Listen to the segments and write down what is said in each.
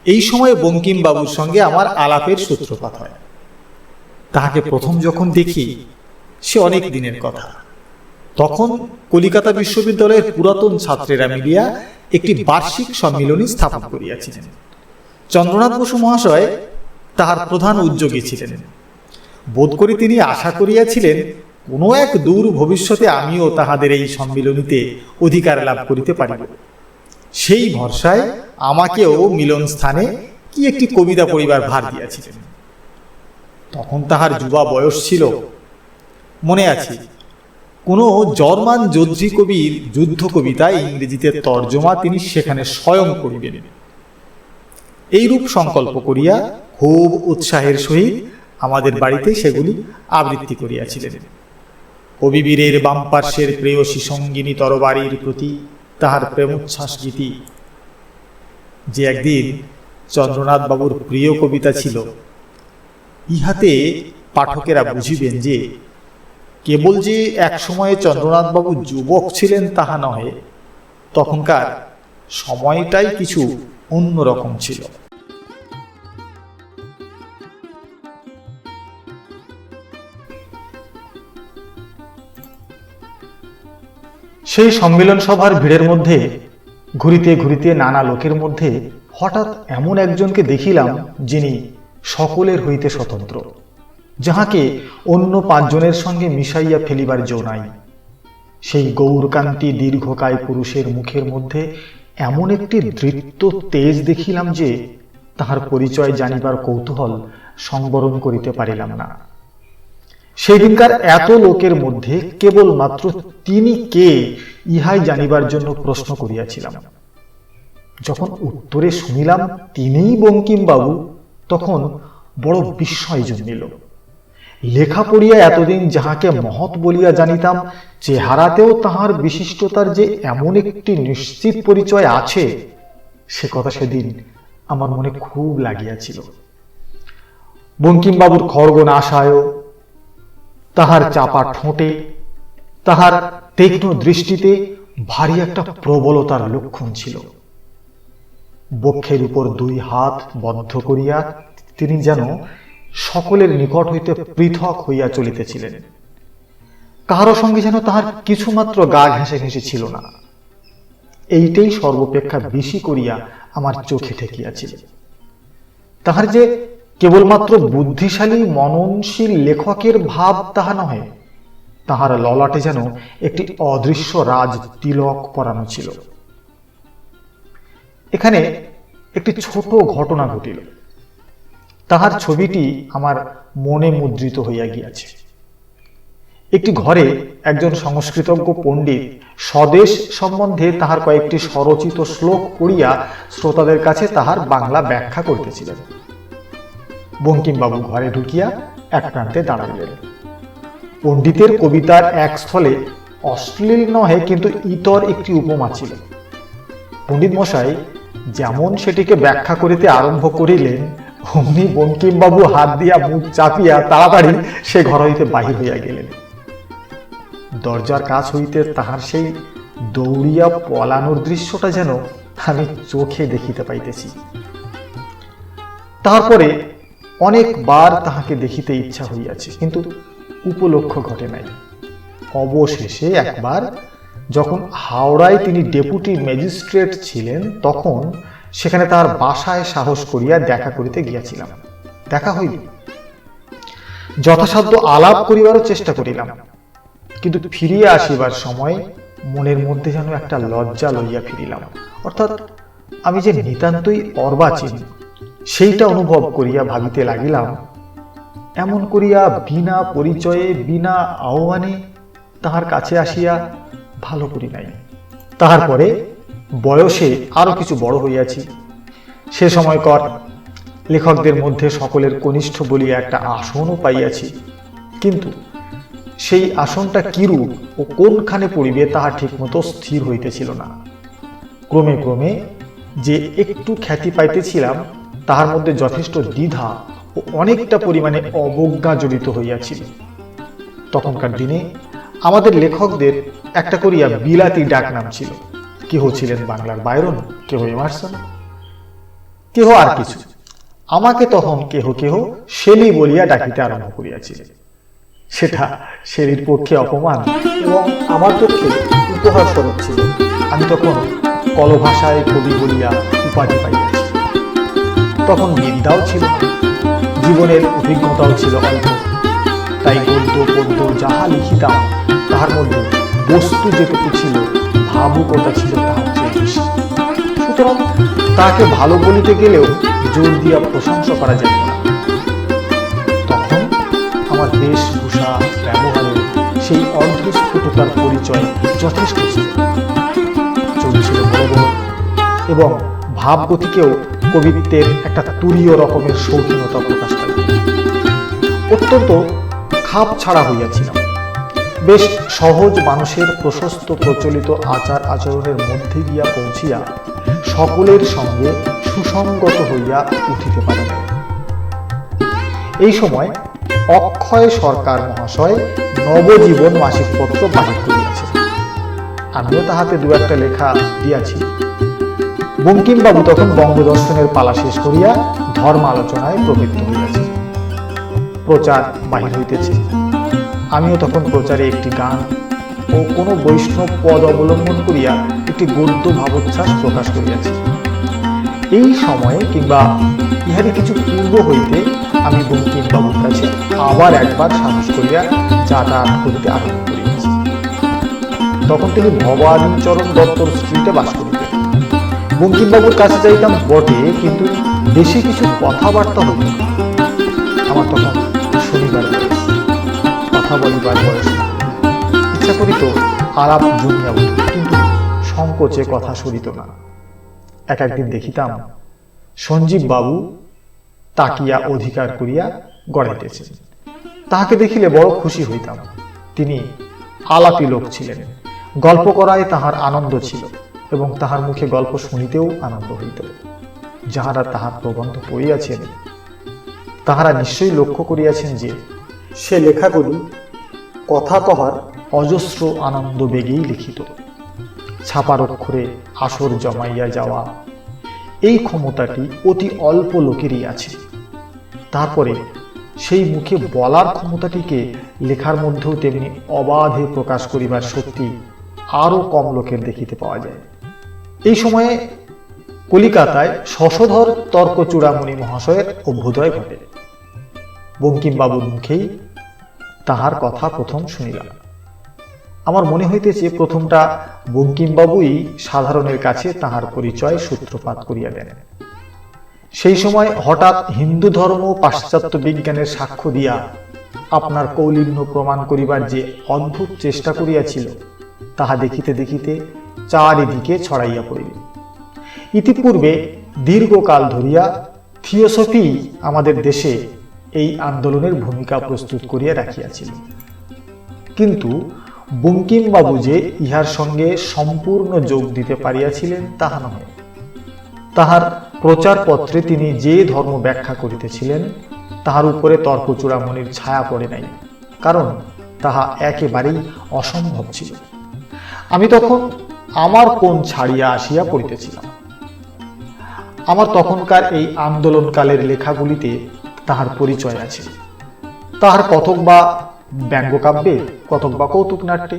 এই সময় বঙ্কিমবাবুর সঙ্গে আমার আলাপের সূত্রপাত হয়। তাহাকে প্রথম যখন দেখি সে অনেক দিনের কথা। তখন কলিকাতা বিশ্ববিদ্যালয়ের পুরাতন ছাত্রেরা মিলিয়া একটি বার্ষিক সম্মিলনী স্থাপন করিয়াছিলেন। চন্দ্রনাথ বসু মহাশয় তাহার প্রধান উদ্যোগী ছিলেন। বোধ করি তিনি আশা করিয়াছিলেন কোনো এক দূর ভবিষ্যতে আমিও তাহাদের এই সম্মিলনীতে অধিকার লাভ করিতে পারিব। সেই ভরসায় আমাকেও মিলন স্থানে কি একটি কবিতা পড়িবার ভার দিয়াছিলেন। তখন তাহার যুবা বয়স ছিল। মনে আছে, কোনো জার্মান যোদ্ধী কবির যুদ্ধ কবিতা ইংরেজিতে তর্জমা তিনি সেখানে স্বয়ং করিবেন। এইরূপ সংকল্প করিয়া খুব উৎসাহের সহিত আমাদের বাড়িতে সেগুলি আবৃত্তি করিয়াছিলেন। কবিবীরের বাম পার্শ্বের প্রেয়সী সঙ্গিনী তরবারির প্রতি তাহার প্রেমোচ্ছ্বাস গীতি, যে একদিন চন্দ্রনাথ বাবুর প্রিয় কবিতা ছিল। ইহাতে পাঠকেরা বুঝিবেন যে কেবল যে এক সময়ে চন্দ্রনাথ বাবু যুবক ছিলেন তাহা নহে, তখনকার সময়টাই কিছু অন্যরকম ছিল। সেই সম্মেলন সভার ভিড়ের মধ্যে ঘুরিতে ঘুরিতে নানা লোকের মধ্যে হঠাৎ এমন একজনকে দেখিলাম যিনি সকলের হইতে স্বতন্ত্র, যাহাকে অন্য পাঁচজনের সঙ্গে মিশাইয়া ফেলিবার জো নাই। সেই গৌরকান্তি দীর্ঘকায় পুরুষের মুখের মধ্যে এমন একটি দৃপ্ত তেজ দেখিলাম যে তাহার পরিচয় জানিবার কৌতূহল সংবরণ করিতে পারিলাম না। সেদিনকার এত লোকের মধ্যে কেবলমাত্র তিনি কে ইহাই জানিবার জন্য প্রশ্ন করিয়াছিলাম। যখন উত্তরে শুনিলাম তিনিই বঙ্কিমবাবু, তখন বড় বিস্ময় জন্মিল। লেখা পড়িয়া এতদিন যাহাকে মহৎ বলিয়া জানিতাম, চেহারাতেও তাহার বিশিষ্টতার যে এমন একটি নিশ্চিত পরিচয় আছে, সে কথা সেদিন আমার মনে খুব লাগিয়াছিল। বঙ্কিমবাবুর খড়গ নাসায়, তাহার চাপা ঠোঁটে, তাহার তীক্ষ্ণ দৃষ্টিতে ভারী একটা প্রবলতার লক্ষণ ছিল। বক্ষের উপর দুই হাত বদ্ধ করিয়া তিনি যেন সকলের নিকট হইতে পৃথক হইয়া চলিতেছিলেন। কাহারো সঙ্গে যেন তাহার কিছুমাত্র গা ঘেঁষে ছিল না। এইটাই সর্বাপেক্ষা বেশি করিয়া আমার চোখে ঠেকিয়াছিল। তাহার যে কেবলমাত্র বুদ্ধিশালী মননশীল লেখকের ভাব তাহা নহে, তাহার ললাটে যেন একটি অদৃশ্য রাজ তিলক পরানো ছিল। এখানে একটি ছোট ঘটনা ঘটিল। তাহার ছবিটি আমার মনে মুদ্রিত হইয়া গিয়াছে। একটি ঘরে একজন সংস্কৃতজ্ঞ পণ্ডিত স্বদেশ সম্বন্ধে তাহার কয়েকটি স্বরচিত শ্লোক পড়িয়া শ্রোতাদের কাছে তাহার বাংলা ব্যাখ্যা করিতেছিলেন। বঙ্কিমবাবু ঘরে ঢুকিয়া এক প্রান্তে দাঁড়াইলেন। পণ্ডিতের কবিতার এক স্থলে অশ্লীল নহে কিন্তু ইতর একটি উপমা ছিল। পণ্ডিত মশাই যেমন সেটিকে ব্যাখ্যা করিতে আরম্ভ করিলেন, অমনি বঙ্কিমবাবু হাত দিয়া মুখ চাপিয়া তাড়াতাড়ি সে ঘর হইতে বাহির হইয়া গেলেন। দরজার কাছ হইতে তাহার সেই দৌড়িয়া পলানোর দৃশ্যটা যেন আমি চোখে দেখিতে পাইতেছি। তারপরে অনেকবার তাহাকে দেখিতে ইচ্ছা হইয়াছে, কিন্তু উপলক্ষ ঘটে নাই। অবশেষে একবার যখন হাওড়ায় তিনি ডেপুটি ম্যাজিস্ট্রেট ছিলেন, তখন সেখানে তার বাসায় সাহস করিয়া দেখা করিতে গিয়াছিলাম। দেখা হইল, যথাসাধ্য আলাপ করিবারও চেষ্টা করিলাম, কিন্তু ফিরিয়া আসিবার সময় মনের মধ্যে যেন একটা লজ্জা লইয়া ফিরিলাম। অর্থাৎ আমি যে নিতান্তই অর্বাচীন, সেইটা অনুভব করিয়া ভাবিতে লাগিলাম, এমন করিয়া বিনা পরিচয়ে বিনা আহ্বানে তাহার কাছে আসিয়া ভালো করি নাই। তাহার পরে বয়সে আরো কিছু বড় হইয়াছি। সে সময়কার লেখকদের মধ্যে সকলের কনিষ্ঠ বলিয়া একটা আসনও পাইয়াছি, কিন্তু সেই আসনটা কিরূপ ও কোনখানে পড়িবে তাহা ঠিকমতো স্থির হইতেছিল না। ক্রমে ক্রমে যে একটু খ্যাতি পাইতেছিলাম, তাহার মধ্যে যথেষ্ট দ্বিধা ও অনেকটা পরিমাণে অবজ্ঞা জড়িত হইয়াছিল। তখনকার দিনে আমাদের লেখকদের একটা করিয়া বিলাতি ডাক নাম ছিল। কেহ ছিলেন বাংলার বাইরন, কেহ এমারসন, কেহ আর কিছু, আমাকে তখন কেহ কেহ শেলি বলিয়া ডাকিতে আরম্ভ করিয়াছিল। সেটা শেলির পক্ষে অপমান এবং আমার পক্ষে উপহার স্বরূপ ছিল। আমি তখন কলভাষায় কবি বলিয়া উপাধি পাইয়াছি। তখন বিদ্যাও ছিল না, জীবনের অভিজ্ঞতাও ছিল অল্প। তাই গদ্য পদ্য যাহা লিখিতাম তাহার মধ্যে বস্তু যেটুকু ছিল, ভাবুকতা ছিল তাহার চেয়ে বেশি। সুতরাং তাকে ভালো বলিতে গেলেও জোর দিয়া প্রশংসা করা যেত না। তখন আমার বেশভূষা ব্যবহারে সেই অর্ধস্ফুটতার পরিচয় যথেষ্ট ছিল। চলছিল বড় বড় এবং ভাবগতিকেও কবিত্বের একটা তুরীয় রকমের শৌখিনতা প্রকাশ পায়। অত্যন্ত খাপ ছাড়া হইয়াছিলাম। বেশ সহজ মানুষের প্রশস্ত প্রচলিত আচার আচরণের মধ্যে গিয়া পৌঁছিয়া সকলের সঙ্গে সুসংগত হইয়া উঠিতে পারে না। এই সময় অক্ষয় সরকার মহাশয় নবজীবন মাসিক পত্র বাহির করিয়াছে। আমিও তাহাতে দু একটা লেখা দিয়াছি। বঙ্কিমবাবু তখন বঙ্গদর্শনের পালা শেষ করিয়া ধর্ম আলোচনায় প্রবৃত্ত হইয়াছে। প্রচার বাহির হইতেছে। আমিও তখন প্রচারে একটি গান ও কোনো বৈষ্ণব পদ অবলম্বন করিয়া একটি গদ্য ভাবোচ্ছ্বাস প্রকাশ করিয়াছি। এই সময়ে কিংবা ইহারই কিছু পূর্ব হইতে আমি বঙ্কিমবাবুর কাছে আবার একবার সাহস করিয়া যাতায়াত করিতে আরম্ভ করিয়াছি। তখন তিনি ভবানীচরণ দত্তর স্ট্রিটে বাস করিতেন। বঙ্কিমবাবুর কাছে যাইতাম বটে, কিন্তু বেশি কিছু কথাবার্তা হইত না। আমার তখন শনিবার বয়স, কথা বলিবার বয়স। ইচ্ছা করিত আলাপ জমিয়া উঠিত, কিন্তু সংকোচে কথা সরিত না। এক একদিন দেখিতাম সঞ্জীব বাবু তাকিয়া অধিকার করিয়া গড়াইতেছেন। তাহাকে দেখিলে বড় খুশি হইতাম। তিনি আলাপী লোক ছিলেন, গল্প করায় তাহার আনন্দ ছিল এবং তাহার মুখে গল্প শুনিতেও আনন্দ হইত। যাহারা তাহার প্রবন্ধ পড়িয়াছেন তাহারা নিশ্চয়ই লক্ষ্য করিয়াছেন যে সে লেখাগুলি কথা কহার অজস্র আনন্দ বেগেই লিখিত। ছাপার অক্ষরে আসর জমাইয়া যাওয়া এই ক্ষমতাটি অতি অল্প লোকেরই আছে। তারপরে সেই মুখে বলার ক্ষমতাটিকে লেখার মধ্যেও তেমনি অবাধে প্রকাশ করিবার শক্তি আরো কম লোকের দেখিতে পাওয়া যায়। এই সময়ে কলিকাতায় শশধর তর্কচূড়ামণি মহাশয়ের অভ্যুদয় ঘটে। বঙ্কিমবাবুর মুখেই তাহার কথা প্রথম শুনিলাম। আমার মনে হইতেছে প্রথমটা বঙ্কিমবাবুই সাধারণের কাছে তাহার পরিচয় সূত্রপাত করিয়া দেন। সেই সময় হঠাৎ হিন্দু ধর্ম পাশ্চাত্য বিজ্ঞানের সাক্ষ্য দিয়া আপনার কৌলিন্য প্রমাণ করিবার যে অদ্ভুত চেষ্টা করিয়াছিল তাহা দেখিতে দেখিতে চারিদিকে ছড়াইয়া পড়িল। ইতিপূর্বে দীর্ঘকাল ধরিয়া থিওসফি আমাদের দেশে এই আন্দোলনের ভূমিকা প্রস্তুত করিয়া রাখিয়াছিল, কিন্তু বঙ্কিমবাবু যে ইহার সঙ্গে সম্পূর্ণ যোগ দিতে পারিয়াছিলেন তাহা নয়। তাহার প্রচারপত্রে তিনি যে ধর্ম ব্যাখ্যা করিতেছিলেন তাহার উপরে তর্কচূড়ামণির ছায়া পড়ে নাই, কারণ তাহা একেবারেই অসম্ভব ছিল। আমি তখন আমার কোণ ছাড়িয়া আসিয়া পড়িতেছিলাম। আমার তখনকার এই আন্দোলনকালের লেখাগুলিতে তাহার পরিচয় আছে। তাহার কতক বা ব্যঙ্গকাব্যে, কতক বা কৌতুক নাট্যে,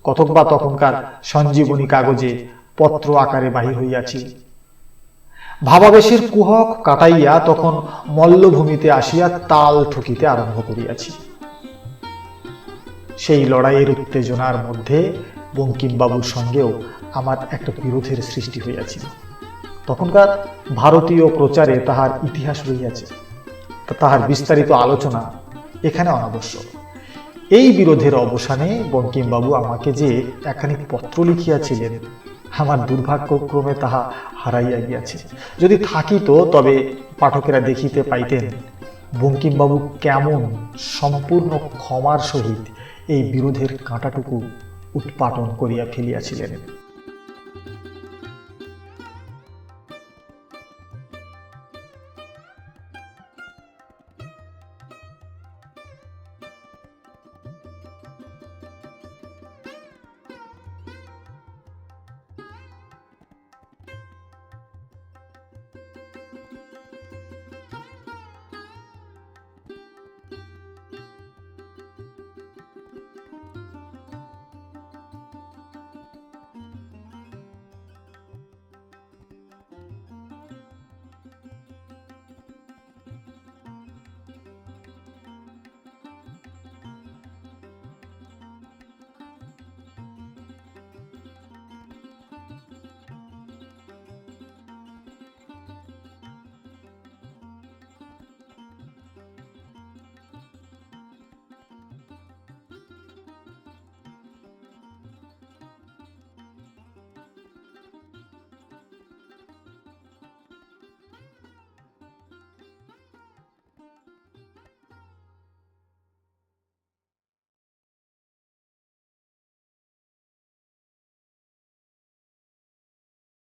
কতক বা তখনকার সঞ্জীবনী কাগজে পত্র আকারে বাহির হইয়াছি। ভাবাবেশের কুহক কাটাইয়া তখন মল্লভূমিতে আসিয়া তাল ঠুকিতে আরম্ভ করিয়াছি। সেই লড়াইয়ের উত্তেজনার মধ্যে বঙ্কিমবাবুর সঙ্গেও আমার একটা বিরোধের সৃষ্টি হইয়াছিল। তখনকার ভারতীয় প্রচারে তাহার ইতিহাস রইয়াছে, তাহার বিস্তারিত আলোচনা এখানে অনাবশ্যক। এই বিরোধের অবসানে বঙ্কিমবাবু আমাকে যে একখানি পত্র লিখিয়াছিলেন, আমার দুর্ভাগ্যক্রমে তাহা হারাইয়া গিয়াছে। যদি থাকিত তবে পাঠকেরা দেখিতে পাইতেন বঙ্কিমবাবু কেমন সম্পূর্ণ ক্ষমার সহিত এই বিরোধের কাঁটাটুকু উৎপাটন করিয়া ফেলিয়াছিলেন।